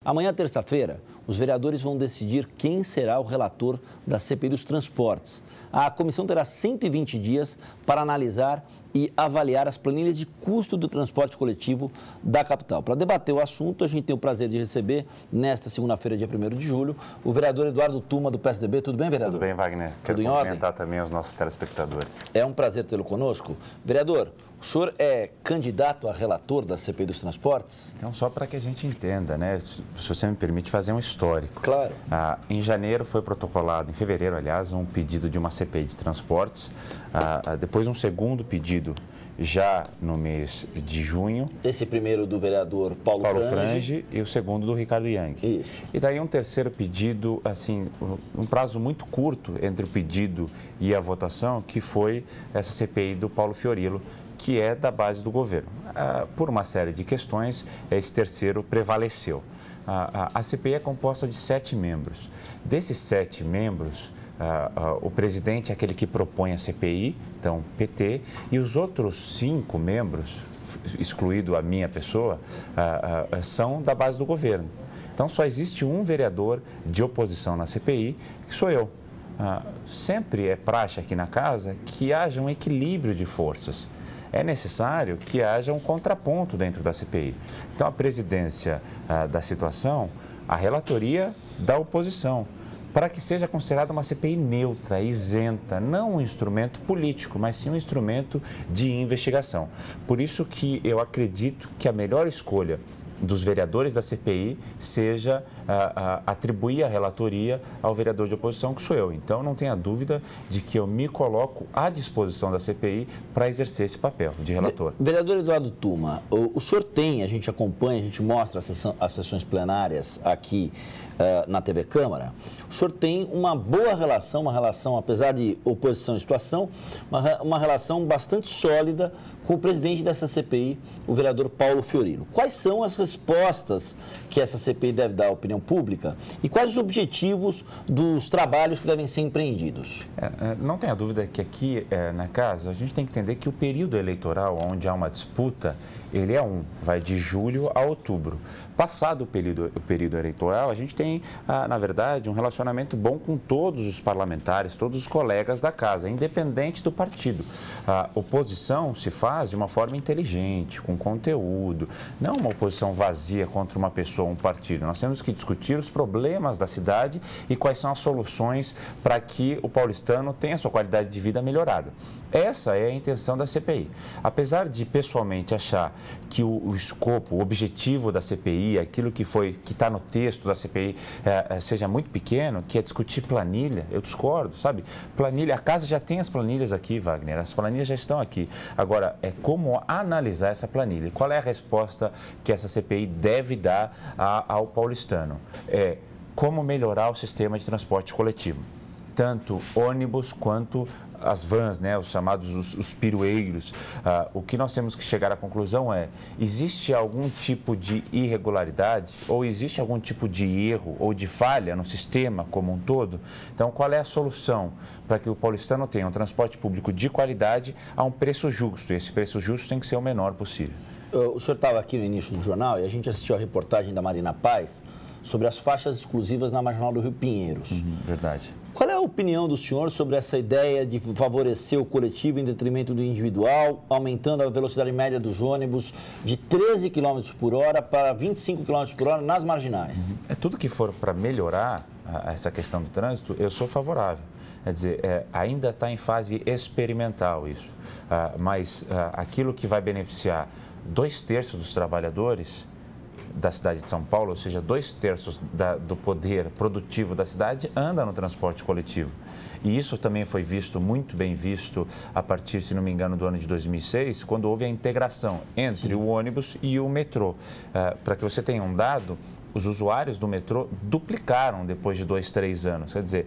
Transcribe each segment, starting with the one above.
Amanhã, terça-feira, os vereadores vão decidir quem será o relator da CPI dos transportes. A comissão terá 120 dias para analisar e avaliar as planilhas de custo do transporte coletivo da capital. Para debater o assunto, a gente tem o prazer de receber, nesta segunda-feira, dia 1º de julho, o vereador Eduardo Tuma, do PSDB. Tudo bem, vereador? Tudo bem, Wagner. Tudo em ordem? Cumprimentar também os nossos telespectadores. É um prazer tê-lo conosco. Vereador, o senhor é candidato a relator da CPI dos transportes? Então, só para que a gente entenda, né? Se você me permite fazer um histórico. Claro. Em janeiro foi protocolado, em fevereiro, aliás, um pedido de uma CPI de transportes. Depois um segundo pedido já no mês de junho. Esse primeiro do vereador Paulo Frange e o segundo do Ricardo Yang. Isso. E daí um terceiro pedido, assim, um prazo muito curto entre o pedido e a votação, que foi essa CPI do Paulo Fiorilo, que é da base do governo. Por uma série de questões, esse terceiro prevaleceu. A CPI é composta de 7 membros. Desses 7 membros, o presidente é aquele que propõe a CPI, então PT, e os outros 5 membros, excluído a minha pessoa, são da base do governo. Então, só existe um vereador de oposição na CPI, que sou eu. Sempre é praxe aqui na casa que haja um equilíbrio de forças. É necessário que haja um contraponto dentro da CPI. Então, a presidência da situação, a relatoria da oposição, para que seja considerada uma CPI neutra, isenta, não um instrumento político, mas sim um instrumento de investigação. Por isso que eu acredito que a melhor escolha dos vereadores da CPI seja atribuir a relatoria ao vereador de oposição, que sou eu. Então, não tenha dúvida de que eu me coloco à disposição da CPI para exercer esse papel de relator. Vereador Eduardo Tuma, o senhor tem, a gente acompanha, a gente mostra as sessões plenárias aqui na TV Câmara, o senhor tem uma boa relação, apesar de oposição e situação, uma relação bastante sólida com o presidente dessa CPI, o vereador Paulo Fiorilo. Quais são as respostas que essa CPI deve dar à opinião pública e quais os objetivos dos trabalhos que devem ser empreendidos? Não tenha dúvida que aqui na casa a gente tem que entender que o período eleitoral, onde há uma disputa, ele vai de julho a outubro. Passado o período eleitoral, a gente tem, na verdade, um relacionamento bom com todos os parlamentares, todos os colegas da casa, independente do partido. A oposição se faz de uma forma inteligente, com conteúdo, não uma oposição vazia contra uma pessoa ou um partido. Nós temos que discutir os problemas da cidade e quais são as soluções para que o paulistano tenha sua qualidade de vida melhorada. Essa é a intenção da CPI. Apesar de, pessoalmente, achar que o escopo, o objetivo da CPI, aquilo que está no texto da CPI, seja muito pequeno, que é discutir planilha, eu discordo, sabe? Planilha, a casa já tem as planilhas aqui, Wagner, as planilhas já estão aqui. Agora, é como analisar essa planilha. Qual é a resposta que essa CPI deve dar ao paulistano? É como melhorar o sistema de transporte coletivo, tanto ônibus quanto as vans, né, os chamados os pirueiros. O que nós temos que chegar à conclusão é: existe algum tipo de irregularidade ou existe algum tipo de erro ou de falha no sistema como um todo? Então, qual é a solução para que o paulistano tenha um transporte público de qualidade a um preço justo? E esse preço justo tem que ser o menor possível. O senhor estava aqui no início do jornal e a gente assistiu a reportagem da Marina Paz sobre as faixas exclusivas na Marginal do Rio Pinheiros. Verdade. Qual é a opinião do senhor sobre essa ideia de favorecer o coletivo em detrimento do individual, aumentando a velocidade média dos ônibus de 13 km por hora para 25 km por hora nas marginais? Tudo que for para melhorar essa questão do trânsito, eu sou favorável. Quer dizer, ainda está em fase experimental isso, mas aquilo que vai beneficiar 2/3 dos trabalhadores da cidade de São Paulo, ou seja, 2/3 do poder produtivo da cidade anda no transporte coletivo. E isso também foi muito bem visto a partir, se não me engano, do ano de 2006, quando houve a integração entre o ônibus e o metrô. Para que você tenha um dado, os usuários do metrô duplicaram depois de 2, 3 anos. Quer dizer,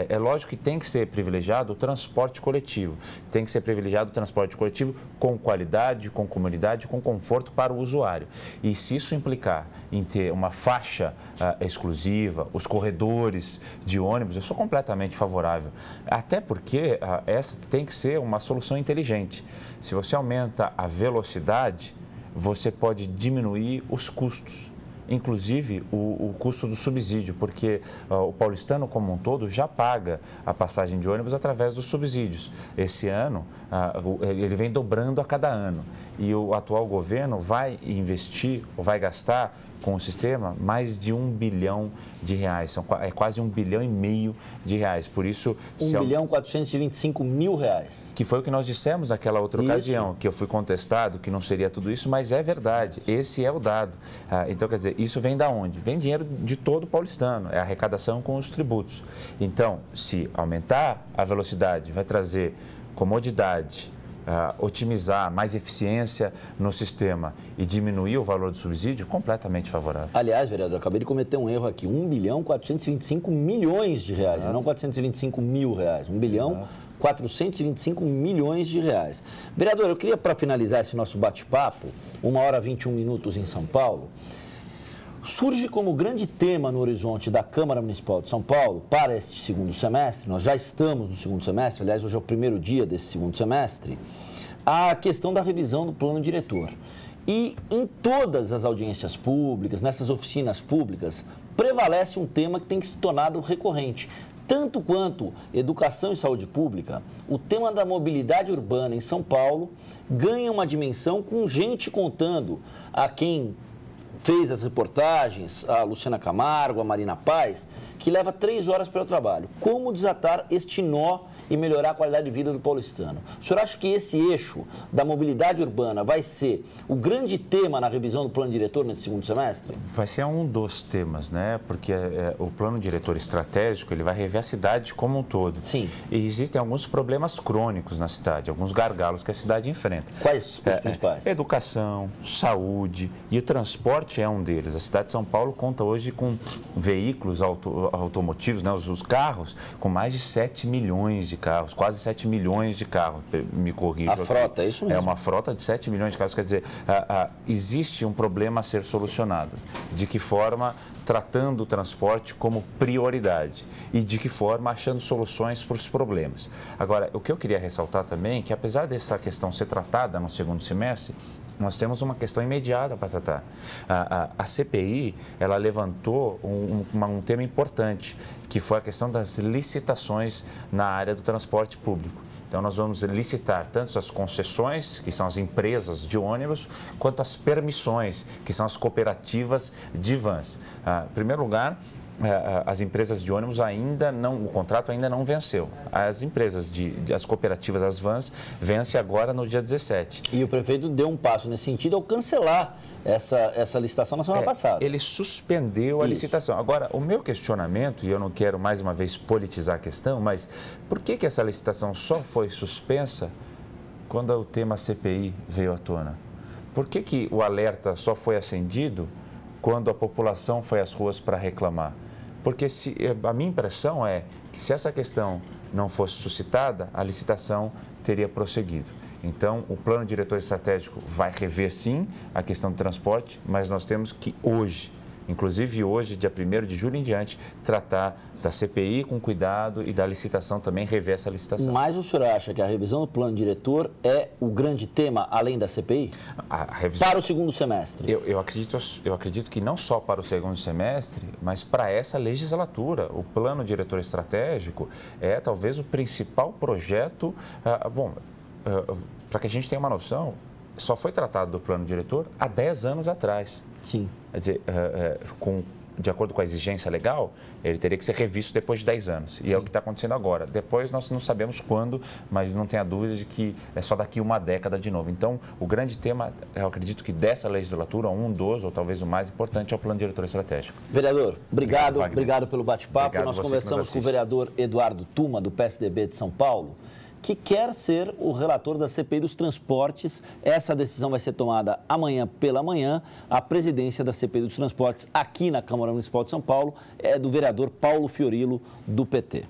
é lógico que tem que ser privilegiado o transporte coletivo. Tem que ser privilegiado o transporte coletivo com qualidade, com comunidade, com conforto para o usuário. E se isso implicar em ter uma faixa exclusiva, os corredores de ônibus, eu sou completamente favorável. Até porque essa tem que ser uma solução inteligente. Se você aumenta a velocidade, você pode diminuir os custos. inclusive o custo do subsídio, porque o paulistano como um todo já paga a passagem de ônibus através dos subsídios. Esse ano, ele vem dobrando a cada ano e o atual governo vai investir, ou vai gastar com o sistema mais de R$1 bilhão. É quase R$1,5 bilhão de reais. Por isso... R$1.425.000. Que foi o que nós dissemos naquela outra ocasião, que eu fui contestado, que não seria tudo isso, mas é verdade. Esse é o dado. Então, quer dizer, isso vem da onde? Vem dinheiro de todo o paulistano, é a arrecadação com os tributos. Então, se aumentar a velocidade, vai trazer comodidade, otimizar mais eficiência no sistema e diminuir o valor do subsídio, completamente favorável. Aliás, vereador, acabei de cometer um erro aqui, R$1.425.000.000 de reais, Exato. não R$425.000, R$1.425.000.000 de reais. Vereador, eu queria, para finalizar esse nosso bate-papo, 1h21 em São Paulo, surge como grande tema no horizonte da Câmara Municipal de São Paulo para este segundo semestre, nós já estamos no segundo semestre, aliás, hoje é o primeiro dia desse segundo semestre, a questão da revisão do plano diretor. E em todas as audiências públicas, nessas oficinas públicas, prevalece um tema que tem que se tornar recorrente. Tanto quanto educação e saúde pública, o tema da mobilidade urbana em São Paulo ganha uma dimensão com gente contando a quem fez as reportagens, a Luciana Camargo, a Marina Paz, que leva 3 horas para o trabalho. Como desatar este nó e melhorar a qualidade de vida do paulistano? O senhor acha que esse eixo da mobilidade urbana vai ser o grande tema na revisão do plano diretor nesse segundo semestre? Vai ser um dos temas, né? Porque o plano diretor estratégico, ele vai rever a cidade como um todo. Sim. E existem alguns problemas crônicos na cidade, alguns gargalos que a cidade enfrenta. Quais os principais? Educação, saúde e o transporte é um deles. A cidade de São Paulo conta hoje com veículos automotivos, né, os carros, com mais de 7 milhões de carros, quase 7 milhões de carros, me corrijo. A frota, é isso mesmo. É uma frota de 7 milhões de carros, quer dizer, existe um problema a ser solucionado. De que forma? Tratando o transporte como prioridade e de que forma achando soluções para os problemas. Agora, o que eu queria ressaltar também é que apesar dessa questão ser tratada no segundo semestre, nós temos uma questão imediata para tratar. A CPI, ela levantou um tema importante, que foi a questão das licitações na área do transporte público. Então, nós vamos licitar tanto as concessões, que são as empresas de ônibus, quanto as permissões, que são as cooperativas de vans. Em primeiro lugar, as empresas de ônibus o contrato ainda não venceu. As empresas, as cooperativas, as vans, vence agora no dia 17. E o prefeito deu um passo nesse sentido ao cancelar essa licitação na semana passada. Ele suspendeu a licitação. Agora, o meu questionamento, e eu não quero mais uma vez politizar a questão, mas por que essa licitação só foi suspensa quando o tema CPI veio à tona? Por que o alerta só foi acendido quando a população foi às ruas para reclamar? Porque a minha impressão é que se essa questão não fosse suscitada, a licitação teria prosseguido. Então, o plano diretor estratégico vai rever, sim, a questão do transporte, mas nós temos que hoje, inclusive hoje, dia 1º de julho em diante, tratar da CPI com cuidado e da licitação também, rever essa licitação. Mas o senhor acha que a revisão do plano diretor é o grande tema, além da CPI? Para o segundo semestre? Eu acredito que não só para o segundo semestre, mas para essa legislatura. O plano diretor estratégico é talvez o principal projeto. Para que a gente tenha uma noção, só foi tratado do plano diretor há 10 anos atrás. Sim. Quer dizer, de acordo com a exigência legal, ele teria que ser revisto depois de 10 anos. E Sim. É o que está acontecendo agora. Depois nós não sabemos quando, mas não tenha dúvida de que é só daqui uma década de novo. Então, o grande tema, eu acredito que dessa legislatura, um dos, ou talvez o mais importante, é o plano diretor estratégico. Vereador, obrigado pelo bate-papo. Nós conversamos com o vereador Eduardo Tuma, do PSDB de São Paulo, que quer ser o relator da CPI dos transportes. Essa decisão vai ser tomada amanhã pela manhã. A presidência da CPI dos transportes aqui na Câmara Municipal de São Paulo é do vereador Paulo Fiorilo, do PT.